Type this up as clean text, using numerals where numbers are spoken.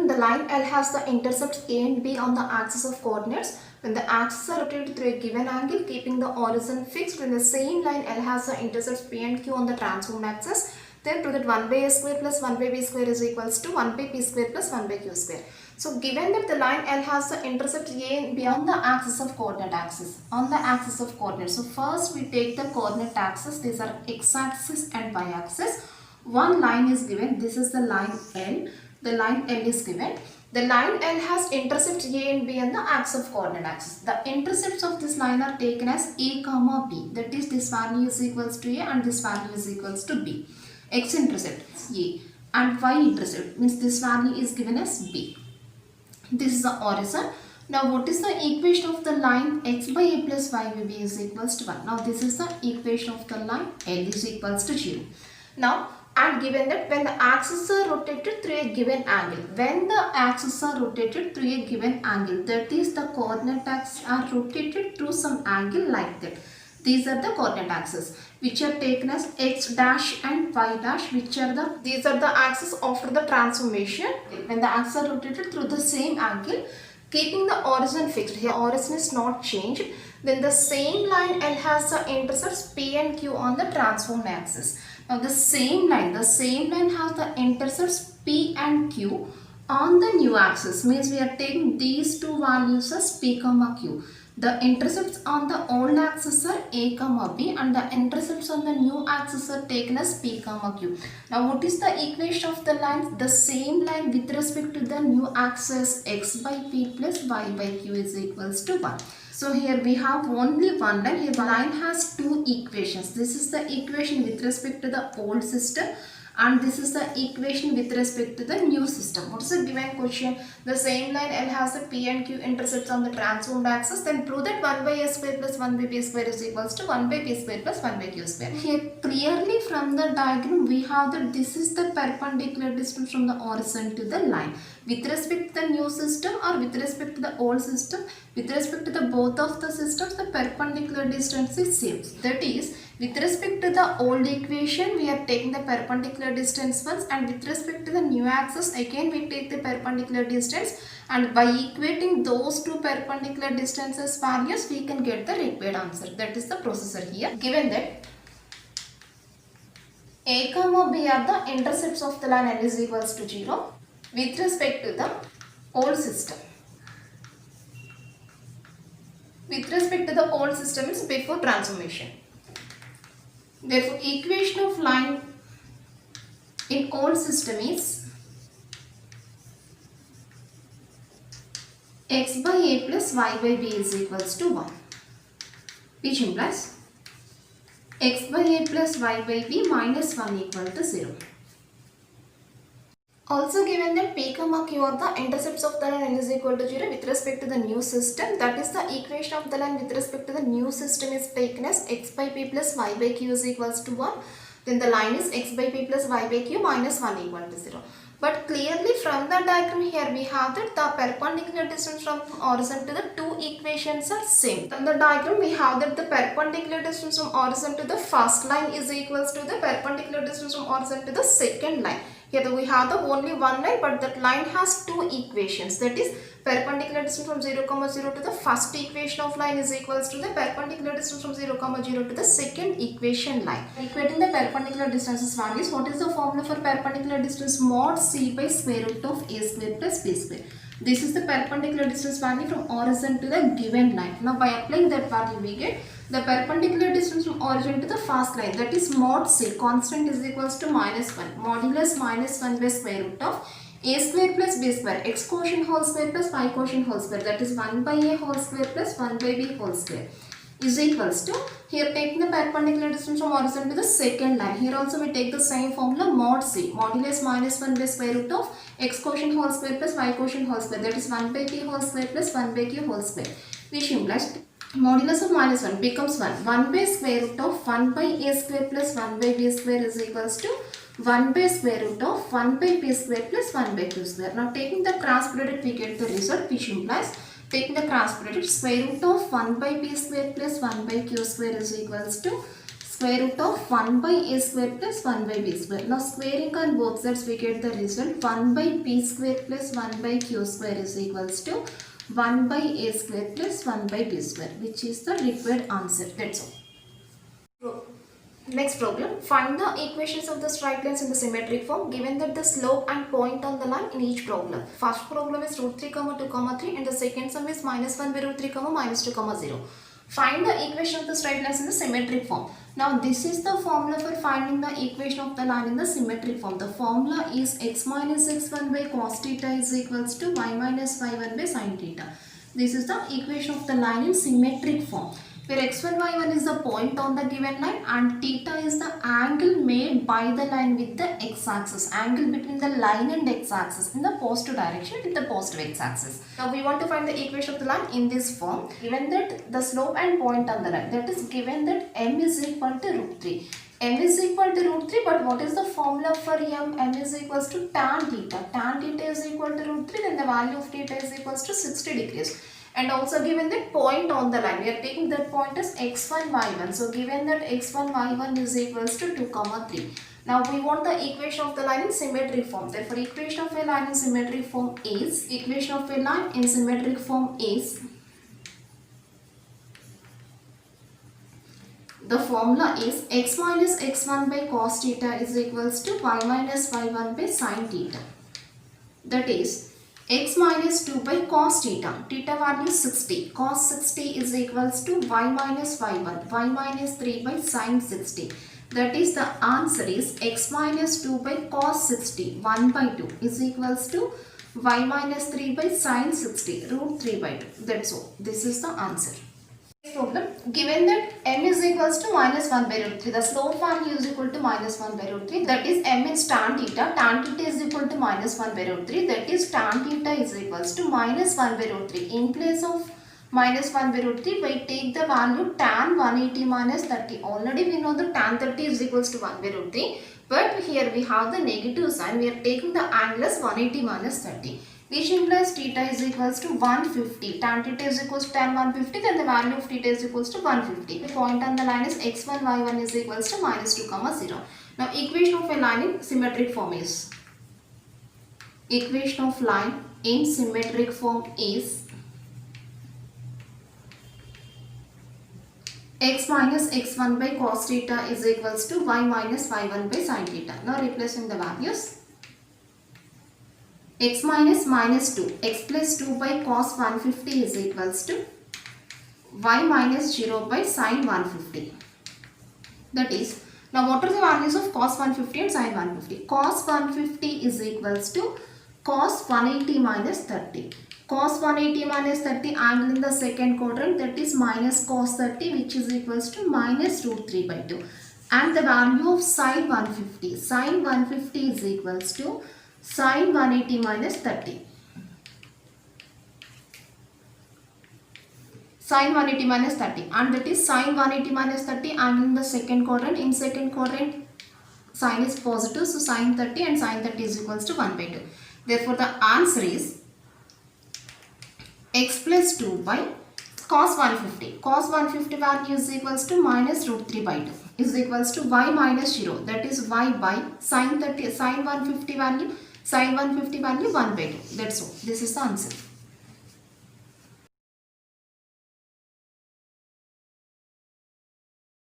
given the line L has the intercepts A and B on the axis of coordinates, when the axes are rotated through a given angle, keeping the origin fixed, when the same line L has the intercepts P and Q on the transformed axis, then prove that 1 by A square plus 1 by B square is equals to 1 by P square plus 1 by Q square. So given that the line L has the intercept A and B on the axis of coordinate axis, So first we take the coordinate axis, these are x-axis and y-axis. One line is given, this is the line L. The line L is given. The line L has intercepts A and B on the axis of coordinate axis. The intercepts of this line are taken as A comma B. That is, this value is equals to A and this value is equals to B. X intercept A and Y intercept means this value is given as B. This is the origin. Now what is the equation of the line x by a plus y by b is equals to 1. Now this is the equation of the line L is equals to 0. Now and given that when the axes are rotated through a given angle, that is the coordinate axes are rotated through some angle like that. These are the coordinate axes which are taken as x dash and y dash, these are the axes after the transformation. When the axes are rotated through the same angle, keeping the origin fixed, here origin is not changed, then the same line L has the intercepts P and Q on the transformed axis. Now the same line has the intercepts P and Q on the new axis, means we are taking these two values as P comma Q. The intercepts on the old axis are A comma B and the intercepts on the new axis are taken as P comma Q. Now what is the equation of the line? The same line with respect to the new axis x by P plus y by Q is equals to 1. So here we have only one line. Here the line has two equations. This is the equation with respect to the old system and this is the equation with respect to the new system. What is the given question? The same line L has the P and Q intercepts on the transformed axis. Then prove that 1 by A square plus 1 by B square is equals to 1 by P square plus 1 by Q square. Here clearly from the diagram we have that this is the perpendicular distance from the origin to the line. With respect to the new system or with respect to the old system, with respect to the both of the systems, the perpendicular distance is same. That is, with respect to the old equation, we are taking the perpendicular distance first, and with respect to the new axis, again we take the perpendicular distance, and by equating those two perpendicular distances values, we can get the required answer. That is the procedure here. Given that A comma B are the intercepts of the line L is equals to 0 with respect to the old system. With respect to the old system is before transformation. Therefore, equation of line in old system is x by A plus y by B is equals to 1, which implies x by A plus y by B minus 1 equal to 0. Also given that P comma Q are the intercepts of the line L is equal to 0 with respect to the new system, that is the equation of the line with respect to the new system is taken as x by P plus y by Q is equals to 1. Then the line is x by P plus y by Q minus 1 equal to 0. But clearly from the diagram here we have that the perpendicular distance from origin to the two equations are same. From the diagram we have that the perpendicular distance from origin to the first line is equals to the perpendicular distance from origin to the second line. Here we have the only one line, but that line has two equations. That is, perpendicular distance from 0, 0 to the first equation of line is equals to the perpendicular distance from 0, 0 to the second equation line. Equating the perpendicular distances values, what is the formula for perpendicular distance? Mod C by square root of A square plus B square. This is the perpendicular distance value from origin to the given line. Now by applying that value we get the perpendicular distance from origin to the first line, that is mod C, constant is equals to minus 1, modulus minus 1 by square root of A square plus B square, x quotient whole square plus y quotient whole square, that is 1 by A whole square plus 1 by B whole square is equals to, here taking the perpendicular distance from origin to the second line, here also we take the same formula mod C, modulus minus 1 by square root of x quotient whole square plus y quotient whole square, that is 1 by P whole square plus 1 by Q whole square, which implies modulus of minus 1 becomes 1. 1 by square root of 1 by A square plus 1 by B square is equals to 1 by square root of 1 by P square plus 1 by Q square. Now taking the cross product we get the result, which implies taking the cross product square root of 1 by P square plus 1 by Q square is equals to square root of 1 by a square plus 1 by b square. Now squaring on both sides we get the result 1 by p square plus 1 by q square is equals to 1 by a square plus 1 by b square, which is the required answer. That's all. Next problem. Find the equations of the straight lines in the symmetric form given that the slope and point on the line in each problem. First problem is root 3 comma 2 comma 3 and the second sum is minus 1 by root 3 comma minus 2 comma 0. Find the equation of the straight lines in the symmetric form. Now this is the formula for finding the equation of the line in the symmetric form. The formula is x minus x1 by cos theta is equals to y minus y1 by sin theta. This is the equation of the line in symmetric form, where x1, y1 is the point on the given line and theta is the angle made by the line with the x-axis, angle between the line and x-axis in the positive direction with the positive x-axis. Now we want to find the equation of the line in this form, given that the slope and point on the line, that is given that m is equal to root 3. M is equal to root 3, but what is the formula for m? M is equals to tan theta. Tan theta is equal to root 3, then the value of theta is equals to 60 degrees. And also given that point on the line, we are taking that point as x1, y1. So given that x1, y1 is equals to 2, 3. Now we want the equation of the line in symmetric form. Therefore, equation of a line in symmetric form is, the formula is x minus x1 by cos theta is equals to y minus y1 by sin theta. That is x minus 2 by cos theta. Theta value 60. Cos 60 is equals to y minus y1. Y minus 3 by sin 60. That is the answer is x minus 2 by cos 60. 1 by 2 is equals to y minus 3 by sin 60. Root 3 by 2. That's all. This is the answer. Next problem. Given that m is equals to minus 1 by root 3. The slope value is equal to minus 1 by root 3. That is m is tan theta. Tan theta is equal to minus 1 by root 3. That is tan theta is equals to minus 1 by root 3. In place of minus 1 by root 3, we take the value tan 180 minus 30. Already we know that tan 30 is equals to 1 by root 3. But here we have the negative sign. We are taking the angle as 180 minus 30. Which implies theta is equals to 150. Tan theta is equals to tan 150, then the value of theta is equals to 150. The point on the line is x1, y1 is equals to minus 2, 0. Now equation of a line in symmetric form is, x minus x1 by cos theta is equals to y minus y1 by sin theta. Now replacing the values. X minus minus 2, x plus 2 by cos 150 is equals to y minus 0 by sin 150. That is, now what are the values of cos 150 and sin 150? Cos 150 is equals to cos 180 minus 30. Cos 180 minus 30 angle in the second quadrant, that is minus cos 30, which is equals to minus root 3 by 2. And the value of sin 150. Sin 150 is equals to sin 180 minus 30. Sin 180 minus 30, and that is sin 180 minus 30 angle in the second quadrant. In second quadrant, sin is positive, so sin 30 and sin 30 is equals to 1 by 2. Therefore, the answer is x plus 2 by cos 150. Cos 150 value is equals to minus root 3 by 2 is equals to y minus 0. That is y by sin 150 value, sin 150 value 1 by 2. That's all. This is the answer.